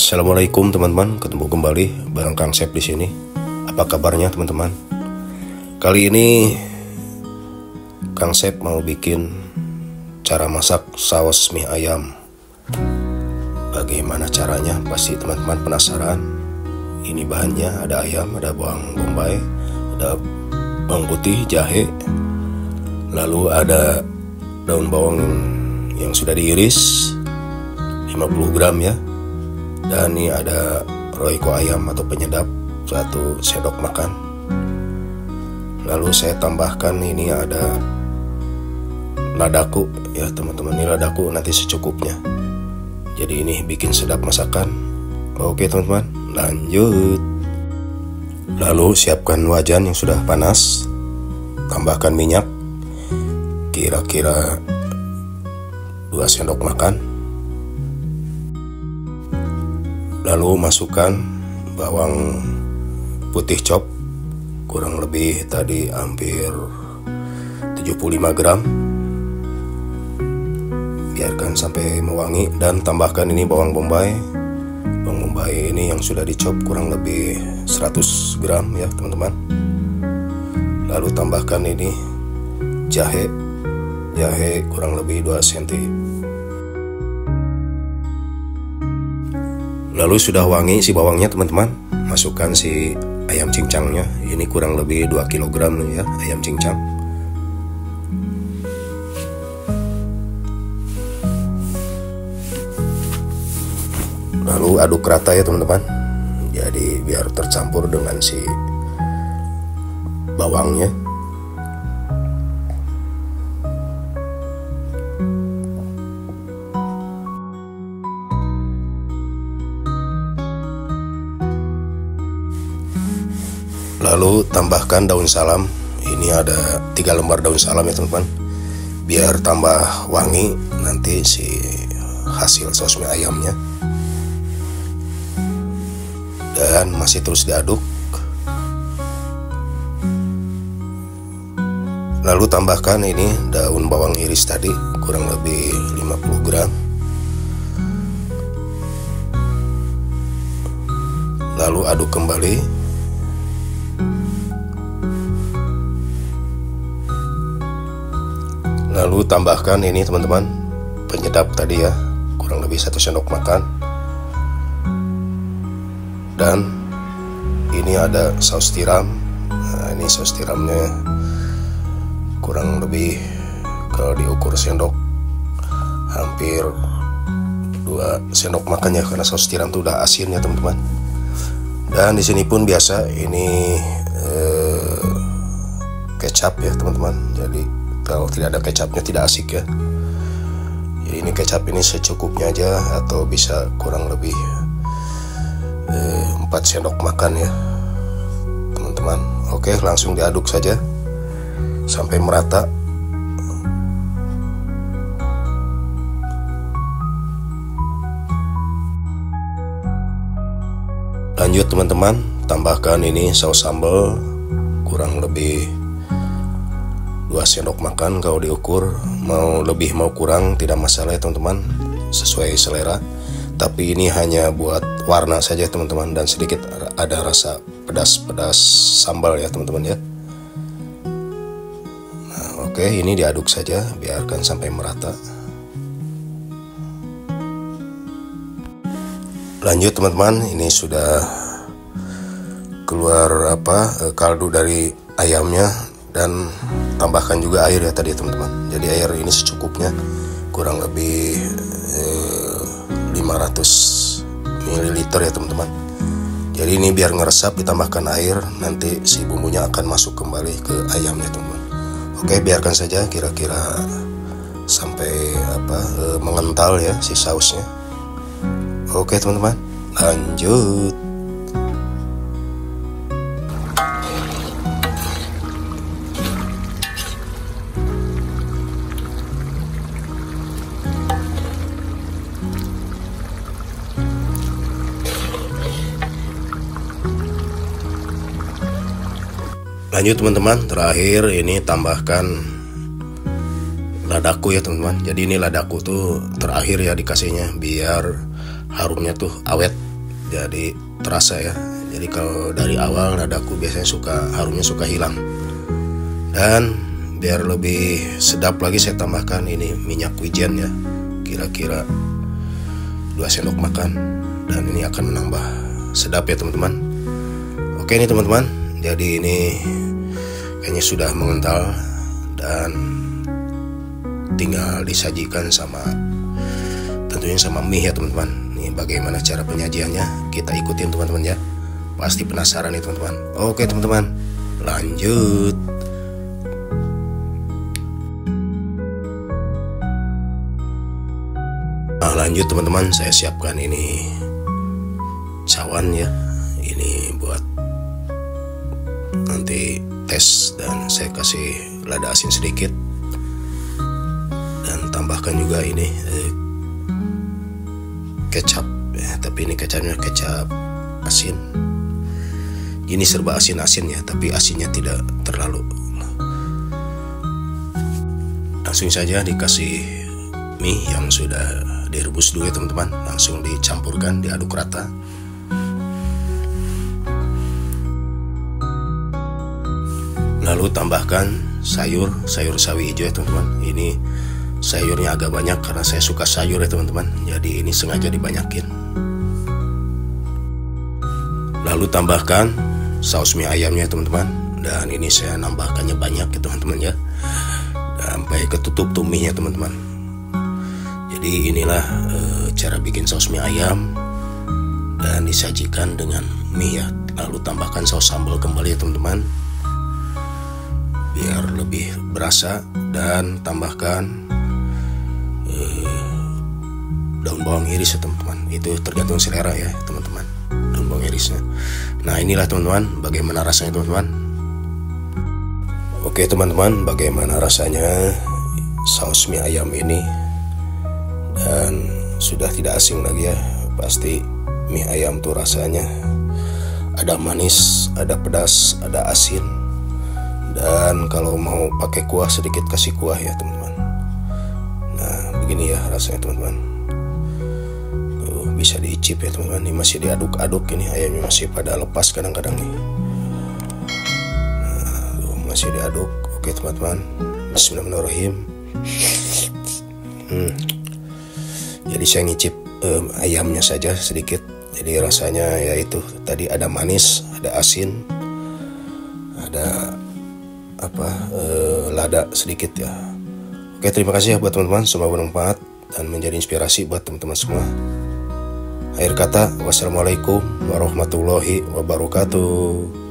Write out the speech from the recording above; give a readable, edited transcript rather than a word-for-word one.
Assalamualaikum teman-teman, ketemu kembali bareng Kang Sep di sini. Apa kabarnya teman-teman? Kali ini Kang Sep mau bikin cara masak saus mie ayam. Bagaimana caranya? Pasti teman-teman penasaran. Ini bahannya ada ayam, ada bawang bombay, ada bawang putih, jahe, lalu ada daun bawang yang sudah diiris 50 gram ya. Dan ini ada royco ayam atau penyedap 1 sendok makan. Lalu saya tambahkan ini ada ladaku ya teman-teman. Ini ladaku nanti secukupnya. Jadi ini bikin sedap masakan. Oke teman-teman, lanjut. Lalu siapkan wajan yang sudah panas. Tambahkan minyak kira-kira 2 sendok makan. Lalu masukkan bawang putih chop kurang lebih tadi hampir 75 gram. Biarkan sampai mewangi dan tambahkan ini bawang bombay. Bawang bombay ini yang sudah dicop kurang lebih 100 gram ya teman-teman. Lalu tambahkan ini jahe kurang lebih 2 cm. Lalu sudah wangi si bawangnya teman-teman, masukkan si ayam cincangnya. Ini kurang lebih 2 kg ya ayam cincang. Lalu aduk rata ya teman-teman. Jadi biar tercampur dengan si bawangnya. Lalu tambahkan daun salam. Ini ada 3 lembar daun salam ya teman-teman. Biar tambah wangi nanti si hasil saus mie ayamnya. Dan masih terus diaduk. Lalu tambahkan ini daun bawang iris tadi kurang lebih 50 gram. Lalu aduk kembali. Lalu tambahkan ini teman-teman penyedap tadi ya, kurang lebih 1 sendok makan. Dan ini ada saus tiram. Nah, ini saus tiramnya kurang lebih kalau diukur sendok hampir 2 sendok makan ya, karena saus tiram itu udah asin ya teman-teman. Dan di sini pun biasa ini kecap ya teman-teman. Jadi kalau tidak ada kecapnya tidak asik ya. Jadi ini kecap ini secukupnya aja, atau bisa kurang lebih 4 sendok makan ya teman-teman. Oke, langsung diaduk saja sampai merata. Lanjut teman-teman, tambahkan ini saus sambal kurang lebih 2 sendok makan. Kalau diukur mau lebih mau kurang tidak masalah ya teman-teman, sesuai selera. Tapi ini hanya buat warna saja teman-teman, dan sedikit ada rasa pedas-pedas sambal ya teman-teman ya. Nah, oke, ini diaduk saja, biarkan sampai merata. Lanjut teman-teman, ini sudah keluar kaldu dari ayamnya. Dan tambahkan juga air ya tadi teman-teman. Jadi air ini secukupnya, kurang lebih 500 ml ya teman-teman. Jadi ini biar ngeresap ditambahkan air, nanti si bumbunya akan masuk kembali ke ayamnya teman-teman. Oke, biarkan saja kira-kira sampai mengental ya si sausnya. Oke teman-teman, lanjut. Lanjut teman-teman, terakhir ini tambahkan ladaku ya teman-teman. Jadi ini ladaku tuh terakhir ya dikasihnya biar harumnya tuh awet jadi terasa ya. Jadi kalau dari awal dadaku biasanya harumnya suka hilang. Dan biar lebih sedap lagi saya tambahkan ini minyak wijen ya, kira-kira 2 sendok makan, dan ini akan menambah sedap ya teman-teman. Oke nih teman-teman, jadi ini kayaknya sudah mengental dan tinggal disajikan tentunya sama mie ya teman-teman. Ini bagaimana cara penyajiannya, kita ikutin teman-teman ya. Pasti penasaran nih teman-teman. Oke teman-teman, lanjut. Nah lanjut teman-teman, saya siapkan ini cawan ya. Ini buat nanti tes, dan saya kasih lada asin sedikit. Dan tambahkan juga ini kecap ya, tapi ini kecapnya kecap asin. Ini serba asin-asin ya, tapi asinnya tidak terlalu. Langsung saja dikasih mie yang sudah direbus dulu ya teman-teman, langsung dicampurkan, diaduk rata. Lalu tambahkan sayur sawi hijau ya teman-teman. Ini sayurnya agak banyak karena saya suka sayur ya teman-teman, jadi ini sengaja dibanyakin. Lalu tambahkan saus mie ayamnya teman-teman, dan ini saya nambahkannya banyak ya teman-teman ya, sampai ketutup tuminya teman-teman. Jadi inilah cara bikin saus mie ayam, dan disajikan dengan mie ya. Lalu tambahkan saus sambal kembali ya teman-teman, biar lebih berasa, dan tambahkan daun bawang iris ya teman-teman. Itu tergantung selera ya teman-teman, daun bawang irisnya. Nah inilah teman-teman bagaimana rasanya teman-teman. Oke teman-teman, bagaimana rasanya saus mie ayam ini. Dan sudah tidak asing lagi ya, pasti mie ayam tuh rasanya ada manis, ada pedas, ada asin. Dan kalau mau pakai kuah sedikit kasih kuah ya teman-teman. Nah begini ya rasanya teman-teman. Tuh, bisa diicip ya teman-teman. Ini masih diaduk-aduk, ini ayamnya masih pada lepas kadang-kadang nih. Nah, tuh, masih diaduk. Oke teman-teman, bismillahirrahmanirrahim. Jadi saya ngicip ayamnya saja sedikit. Jadi rasanya ya itu tadi, ada manis, ada asin, ada lada sedikit ya. Oke, terima kasih ya buat teman-teman, semoga bermanfaat dan menjadi inspirasi buat teman-teman semua. Akhir kata, wassalamualaikum warahmatullahi wabarakatuh.